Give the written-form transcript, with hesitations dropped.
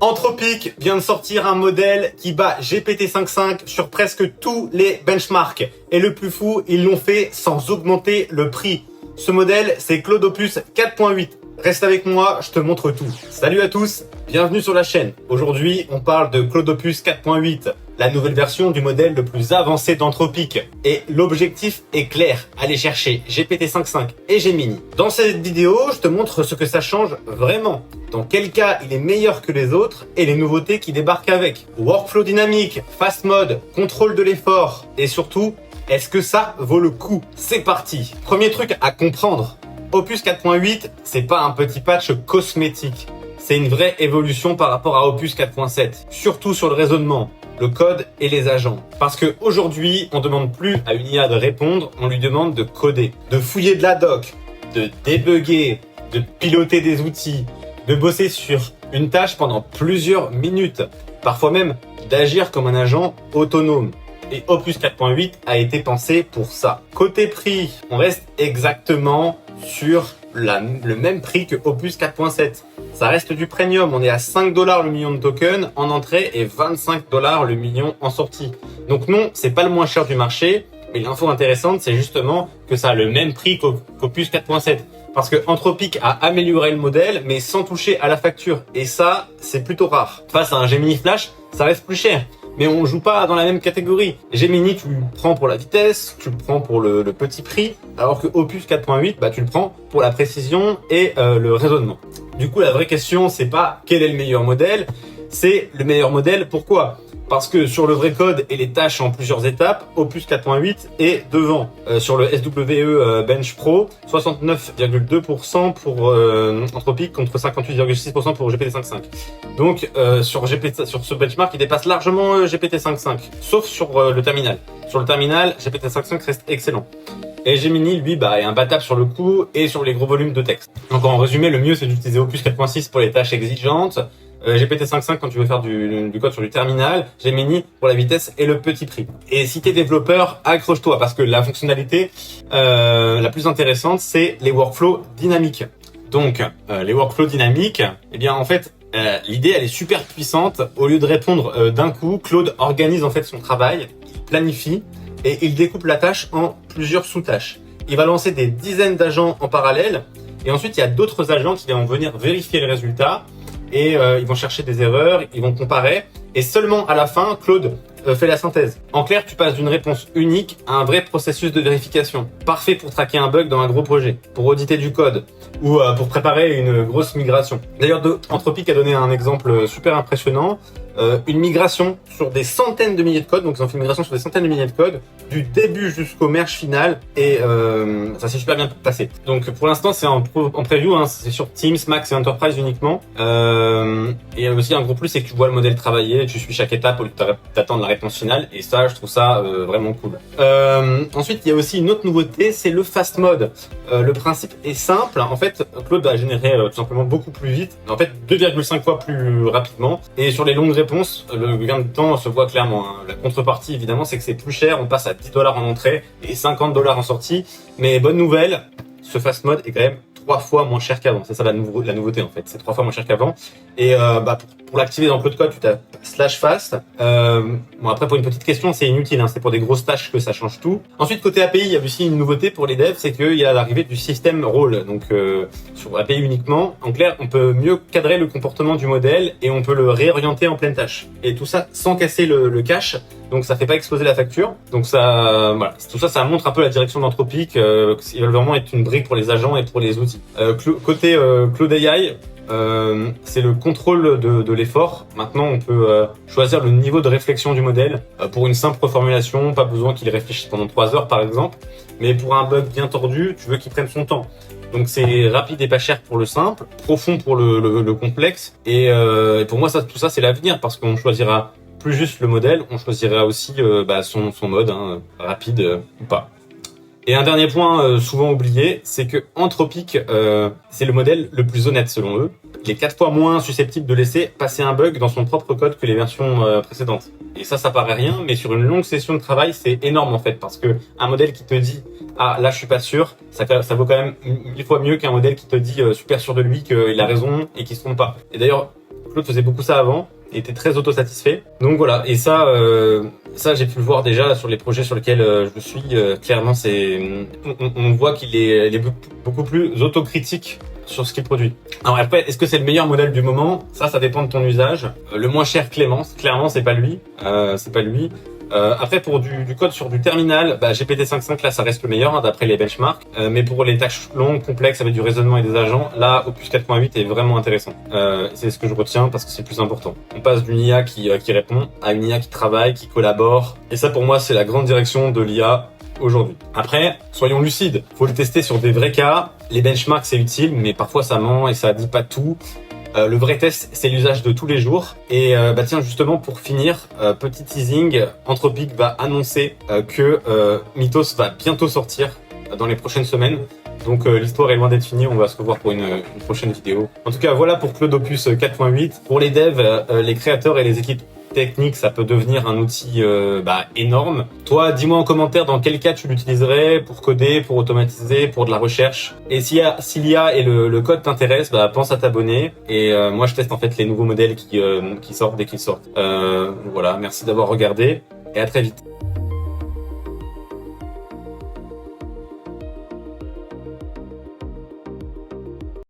Anthropic vient de sortir un modèle qui bat GPT-5.5 sur presque tous les benchmarks. Et le plus fou, ils l'ont fait sans augmenter le prix. Ce modèle, c'est Claude Opus 4.8. Reste avec moi, je te montre tout. Salut à tous, bienvenue sur la chaîne. Aujourd'hui, on parle de Claude Opus 4.8, la nouvelle version du modèle le plus avancé d'Anthropic. Et l'objectif est clair, aller chercher GPT-5.5 et Gemini. Dans cette vidéo, je te montre ce que ça change vraiment. Dans quel cas il est meilleur que les autres et les nouveautés qui débarquent avec. Workflow dynamique, fast mode, contrôle de l'effort et surtout, est-ce que ça vaut le coup? C'est parti. Premier truc à comprendre. Opus 4.8, c'est pas un petit patch cosmétique. C'est une vraie évolution par rapport à Opus 4.7. Surtout sur le raisonnement, le code et les agents. Parce que aujourd'hui, on demande plus à une IA de répondre, on lui demande de coder, de fouiller de la doc, de débugger, de piloter des outils, de bosser sur une tâche pendant plusieurs minutes, parfois même d'agir comme un agent autonome. Et Opus 4.8 a été pensé pour ça. Côté prix, on reste exactement sur le même prix que Opus 4.7. Ça reste du premium, on est à 5 $ le million de tokens en entrée et 25 $ le million en sortie. Donc non, c'est pas le moins cher du marché, mais l'info intéressante, c'est justement que ça a le même prix qu'Opus 4.7. Parce que Anthropic a amélioré le modèle, mais sans toucher à la facture. Et ça, c'est plutôt rare. Face à un Gemini Flash, ça reste plus cher. Mais on joue pas dans la même catégorie. Gemini, tu le prends pour la vitesse, tu le prends pour le petit prix, alors que Opus 4.8, tu le prends pour la précision et le raisonnement. Du coup, la vraie question, c'est pas quel est le meilleur modèle, c'est le meilleur modèle. Pourquoi ? Parce que sur le vrai code et les tâches en plusieurs étapes, Opus 4.8 est devant. Sur le SWE Bench Pro, 69,2% pour Anthropic contre 58,6% pour GPT-5.5. Donc sur ce benchmark, il dépasse largement GPT-5.5, sauf sur le terminal. Sur le terminal, GPT-5.5 reste excellent. Et Gemini, lui, est imbattable sur le coup et sur les gros volumes de texte. Donc en résumé, le mieux c'est d'utiliser Opus 4.6 pour les tâches exigeantes, GPT-5.5 quand tu veux faire du code sur du terminal, Gemini pour la vitesse et le petit prix. Et si t'es développeur, accroche-toi parce que la fonctionnalité la plus intéressante, c'est les workflows dynamiques. Donc les workflows dynamiques, en fait, l'idée elle est super puissante. Au lieu de répondre d'un coup, Claude organise en fait son travail, il planifie et il découpe la tâche en plusieurs sous-tâches. Il va lancer des dizaines d'agents en parallèle et ensuite il y a d'autres agents qui vont venir vérifier le résultat. Et ils vont chercher des erreurs, ils vont comparer, et seulement à la fin, Claude fait la synthèse. En clair, tu passes d'une réponse unique à un vrai processus de vérification. Parfait pour traquer un bug dans un gros projet, pour auditer du code, ou pour préparer une grosse migration. D'ailleurs, Anthropic a donné un exemple super impressionnant. Une migration sur des centaines de milliers de codes, donc ils ont fait une migration sur des centaines de milliers de codes, du début jusqu'au merge final, et ça s'est super bien passé. Donc pour l'instant c'est en preview, c'est sur Teams, Max et Enterprise uniquement. Et aussi un gros plus, c'est que tu vois le modèle travailler, tu suis chaque étape au lieu d'attendre la réponse finale, et ça je trouve ça vraiment cool. Ensuite il y a aussi une autre nouveauté, c'est le fast mode. Le principe est simple, en fait Claude a généré tout simplement beaucoup plus vite, en fait 2,5 fois plus rapidement, et sur les longues réponses, le gain de temps se voit clairement. La contrepartie, évidemment, c'est que c'est plus cher. On passe à 10 $ en entrée et 50 $ en sortie. Mais bonne nouvelle, ce fast mode est quand même 3 fois moins cher qu'avant. C'est ça la nouveauté en fait. C'est 3 fois moins cher qu'avant. Et pour l'activer dans Claude Code, tu tapes /fast. Après, pour une petite question, c'est inutile. C'est pour des grosses tâches que ça change tout. Ensuite, côté API, il y a aussi une nouveauté pour les devs, c'est qu'il y a l'arrivée du système role. Donc sur API uniquement. En clair, on peut mieux cadrer le comportement du modèle et on peut le réorienter en pleine tâche. Et tout ça sans casser le cache. Donc ça fait pas exploser la facture. Donc ça, tout ça, ça montre un peu la direction d'Anthropic. Ils veulent vraiment être une brique pour les agents et pour les outils. Côté Claude AI, c'est le contrôle de l'effort. Maintenant, on peut choisir le niveau de réflexion du modèle. Pour une simple reformulation, pas besoin qu'il réfléchisse pendant 3 heures par exemple. Mais pour un bug bien tordu, tu veux qu'il prenne son temps. Donc c'est rapide et pas cher pour le simple, profond pour le complexe. Et pour moi, tout ça c'est l'avenir parce qu'on choisira plus juste le modèle, on choisira aussi son mode, rapide ou pas. Et un dernier point souvent oublié, c'est que Anthropic, c'est le modèle le plus honnête selon eux. Il est 4 fois moins susceptible de laisser passer un bug dans son propre code que les versions précédentes. Et ça paraît rien, mais sur une longue session de travail, c'est énorme en fait, parce que un modèle qui te dit « Ah, là je suis pas sûr », ça vaut quand même 1000 fois mieux qu'un modèle qui te dit super sûr de lui, qu'il a raison et qu'il se trompe pas. Et d'ailleurs, Claude faisait beaucoup ça avant, et était très autosatisfait. Donc voilà, et ça j'ai pu le voir déjà sur les projets sur lesquels je suis. Clairement, on voit qu'il est beaucoup plus autocritique sur ce qu'il produit. Alors après, est-ce que c'est le meilleur modèle du moment? Ça dépend de ton usage. Le moins cher, Clémence, clairement, c'est pas lui. Après, pour du code sur du terminal, GPT-5.5, là, ça reste le meilleur, hein, d'après les benchmarks. Mais pour les tâches longues, complexes, avec du raisonnement et des agents, là, Opus 4.8 est vraiment intéressant. C'est ce que je retiens parce que c'est le plus important. On passe d'une IA qui répond à une IA qui travaille, qui collabore. Et ça, pour moi, c'est la grande direction de l'IA aujourd'hui. Après, soyons lucides. Faut le tester sur des vrais cas. Les benchmarks, c'est utile, mais parfois ça ment et ça dit pas tout. Le vrai test, c'est l'usage de tous les jours. Et tiens, justement, pour finir, petit teasing, Anthropic va annoncer que Mythos va bientôt sortir dans les prochaines semaines. Donc l'histoire est loin d'être finie, on va se revoir pour une prochaine vidéo. En tout cas, voilà pour Claude Opus 4.8. Pour les devs, les créateurs et les équipes techniques, ça peut devenir un outil énorme. Toi, dis-moi en commentaire dans quel cas tu l'utiliserais pour coder, pour automatiser, pour de la recherche. Et si l'IA et le code t'intéressent, pense à t'abonner. Et moi, je teste en fait les nouveaux modèles qui sortent dès qu'ils sortent. Voilà, merci d'avoir regardé et à très vite.